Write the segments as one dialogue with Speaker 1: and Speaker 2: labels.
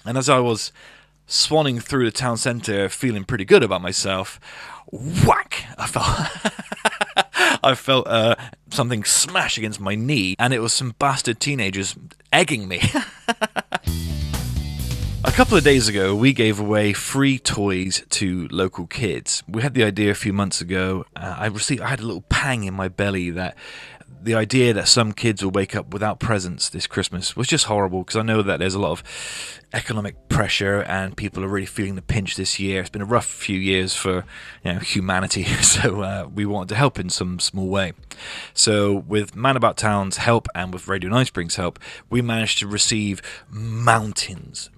Speaker 1: And as I was swanning through the town centre, feeling pretty good about myself, whack! I felt something smash against my knee, and it was some bastard teenagers egging me. A couple of days ago, we gave away free toys to local kids. We had the idea a few months ago. I had a little pang in my belly that the idea that some kids will wake up without presents this Christmas was just horrible, because I know that there's a lot of economic pressure and people are really feeling the pinch this year. It's been a rough few years for humanity, so we wanted to help in some small way. So with Man About Town's help and with Radio Ninesprings' help, we managed to receive mountains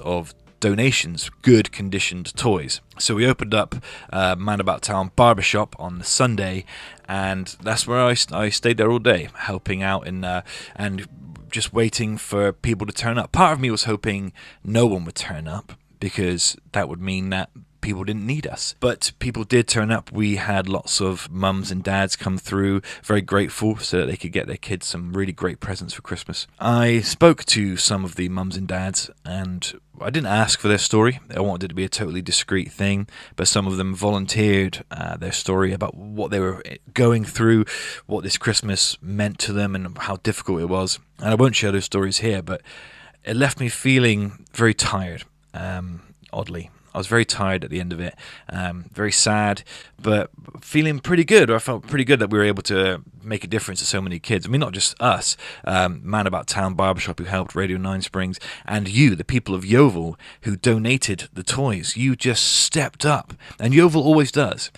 Speaker 1: of donations, good conditioned toys. So we opened up Man About Town barbershop on the Sunday, and that's where I stayed there all day, helping out and just waiting for people to turn up. Part of me was hoping no one would turn up, because that would mean that people didn't need us. But people did turn up. We had lots of mums and dads come through, very grateful, so that they could get their kids some really great presents for Christmas. I spoke to some of the mums and dads, and I didn't ask for their story. I wanted it to be a totally discreet thing, but some of them volunteered their story about what they were going through, what this Christmas meant to them, and how difficult it was. And I won't share those stories here, but it left me feeling very tired, oddly. I was very tired at the end of it, very sad, but feeling pretty good. I felt pretty good that we were able to make a difference to so many kids. I mean, not just us, Man About Town Barbershop, who helped, Radio Ninesprings, and you, the people of Yeovil, who donated the toys. You just stepped up, and Yeovil always does.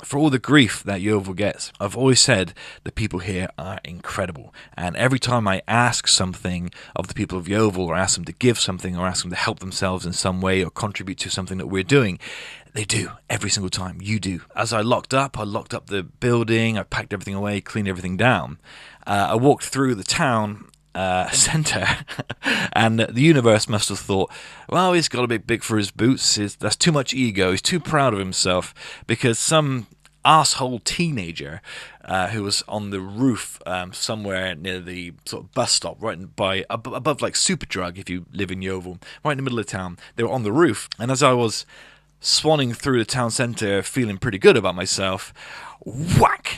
Speaker 1: For all the grief that Yeovil gets, I've always said the people here are incredible. And every time I ask something of the people of Yeovil, or ask them to give something, or ask them to help themselves in some way, or contribute to something that we're doing, they do. Every single time. You do. As I locked up the building, I packed everything away, cleaned everything down. I walked through the town centre, and the universe must have thought, well, he's got a bit big for his boots, that's too much ego, he's too proud of himself, because some asshole teenager who was on the roof somewhere near the sort of bus stop, right by above like Superdrug, if you live in Yeovil, right in the middle of town. They were on the roof, and as I was swanning through the town centre, feeling pretty good about myself, whack!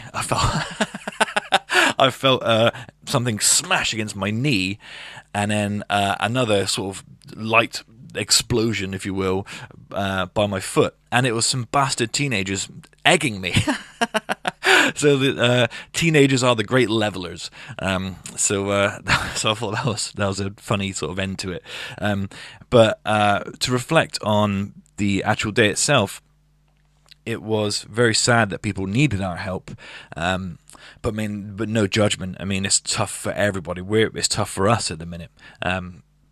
Speaker 1: I felt something smash against my knee, and then another sort of light explosion, if you will, by my foot. And it was some bastard teenagers egging me. So the teenagers are the great levelers. So I thought that was a funny sort of end to it. But to reflect on the actual day itself, it was very sad that people needed our help. But no judgment. I mean, it's tough for everybody. It's tough for us at the minute.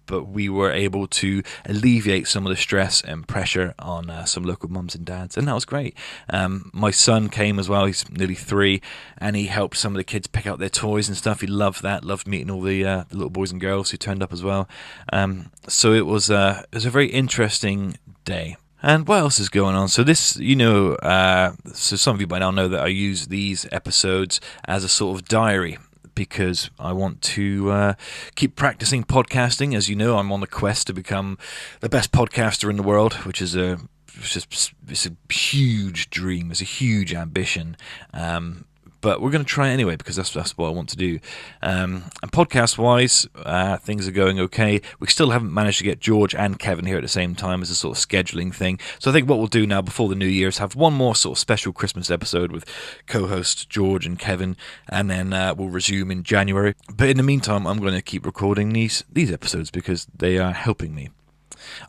Speaker 1: But we were able to alleviate some of the stress and pressure on some local mums and dads, and that was great. My son came as well. He's nearly 3, and he helped some of the kids pick out their toys and stuff. He loved that. Loved meeting all the little boys and girls who turned up as well. So it was a very interesting day. And what else is going on? So this, so some of you by now know that I use these episodes as a sort of diary, because I want to keep practicing podcasting. As you know, I'm on the quest to become the best podcaster in the world, which is it's a huge dream. It's a huge ambition. But we're going to try it anyway, because that's what I want to do. And podcast-wise, things are going okay. We still haven't managed to get George and Kevin here at the same time as a sort of scheduling thing. So I think what we'll do now before the New Year is have one more sort of special Christmas episode with co-hosts George and Kevin, and then we'll resume in January. But in the meantime, I'm going to keep recording these episodes because they are helping me.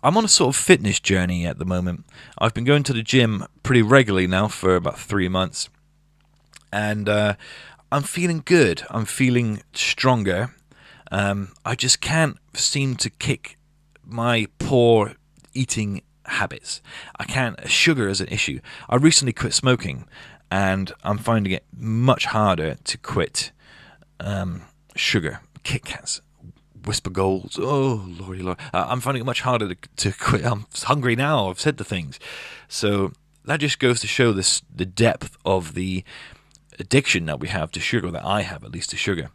Speaker 1: I'm on a sort of fitness journey at the moment. I've been going to the gym pretty regularly now for about 3 months. And I'm feeling good. I'm feeling stronger. I just can't seem to kick my poor eating habits. I can't. Sugar is an issue. I recently quit smoking, and I'm finding it much harder to quit sugar. Kit Kats, Whisper Golds. Oh, lordy lord. I'm finding it much harder to quit. I'm hungry now. I've said the things. So that just goes to show the depth of the addiction that we have to sugar, that I have at least to sugar.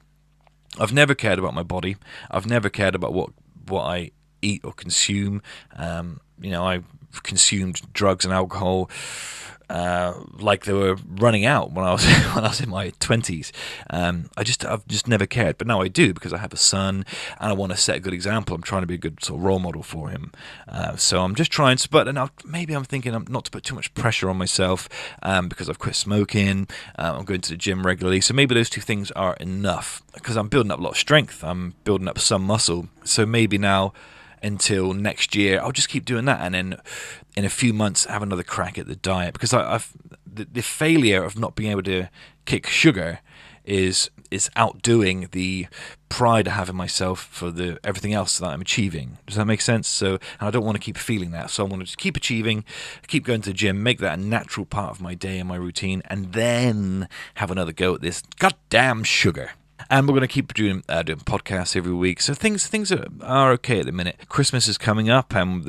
Speaker 1: I've never cared about my body. I've never cared about what I eat or consume. I consumed drugs and alcohol like they were running out when I was when I was in my 20s. I've just never cared, but now I do because I have a son and I want to set a good example. I'm trying to be a good sort of role model for him. So I'm just trying to. But now maybe I'm thinking not to put too much pressure on myself because I've quit smoking. I'm going to the gym regularly, so maybe those two things are enough because I'm building up a lot of strength. I'm building up some muscle. So maybe now, until next year, I'll just keep doing that, and then in a few months have another crack at the diet, because the failure of not being able to kick sugar is outdoing the pride I have in myself for everything else that I'm achieving. Does that make sense? So, and I don't want to keep feeling that, so I want to just keep achieving, keep going to the gym, make that a natural part of my day and my routine, and then have another go at this goddamn sugar. And we're going to keep doing podcasts every week. So things are okay at the minute. Christmas is coming up, and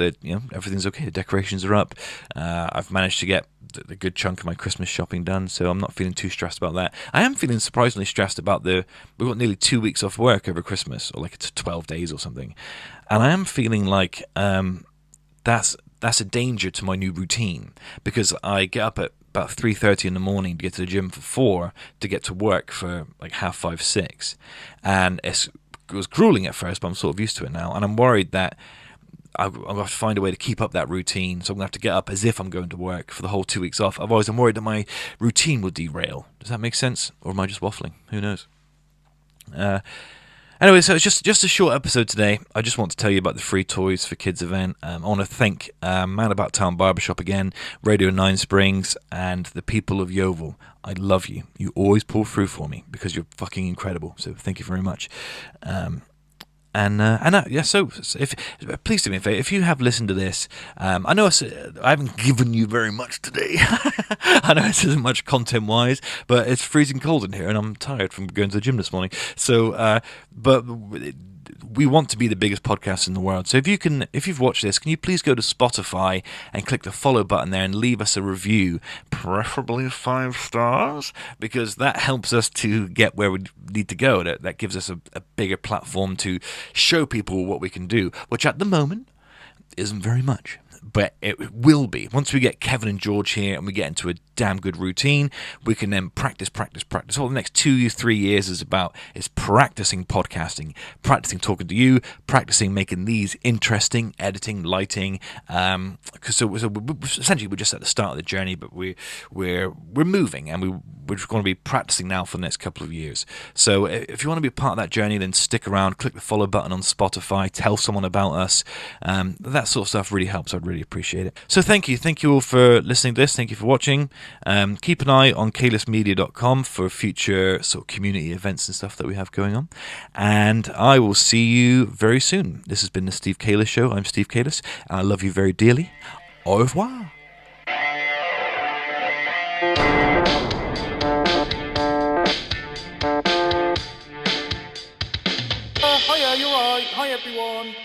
Speaker 1: everything's okay. The decorations are up. I've managed to get the good chunk of my Christmas shopping done, so I'm not feeling too stressed about that. I am feeling surprisingly stressed about we've got nearly 2 weeks off work over Christmas, or like it's 12 days or something, and I am feeling like that's a danger to my new routine, because I get up at about 3:30 in the morning to get to the gym for 4 to get to work for like 5:30, 6, and it was grueling at first, but I'm sort of used to it now, and I'm worried that I'm going to have to find a way to keep up that routine, so I'm going to have to get up as if I'm going to work for the whole 2 weeks off. Otherwise, I'm worried that my routine will derail. Does that make sense? Or am I just waffling? Who knows? Anyway, so it's just a short episode today. I just want to tell you about the Free Toys for Kids event. I want to thank Man About Town Barbershop again, Radio Ninesprings, and the people of Yeovil. I love you. You always pull through for me because you're fucking incredible. So thank you very much. So if please do me a favor, if you have listened to this, I know I haven't given you very much today. I know this isn't much content-wise, but it's freezing cold in here, and I'm tired from going to the gym this morning. So, but we want to be the biggest podcast in the world. So if you've watched this, can you please go to Spotify and click the follow button there and leave us a review, preferably 5 stars, because that helps us to get where we need to go. That gives us a bigger platform to show people what we can do, which at the moment isn't very much. But it will be. Once we get Kevin and George here and we get into a damn good routine, we can then practice. All the next 2-3 years is practicing podcasting, practicing talking to you, practicing making these interesting, editing, lighting. So essentially we're just at the start of the journey, but we're moving, and we're going to be practicing now for the next couple of years. So if you want to be a part of that journey, then stick around, click the follow button on Spotify, tell someone about us. That sort of stuff really helps. I'd really appreciate it. So thank you all for listening to this. Thank you for watching. Keep an eye on calismedia.com for future sort of community events and stuff that we have going on, and I will see you very soon. This has been the Steve Calis Show. I'm Steve Calis, and I love you very dearly. Au revoir.
Speaker 2: Hiya, you're right. Hi everyone.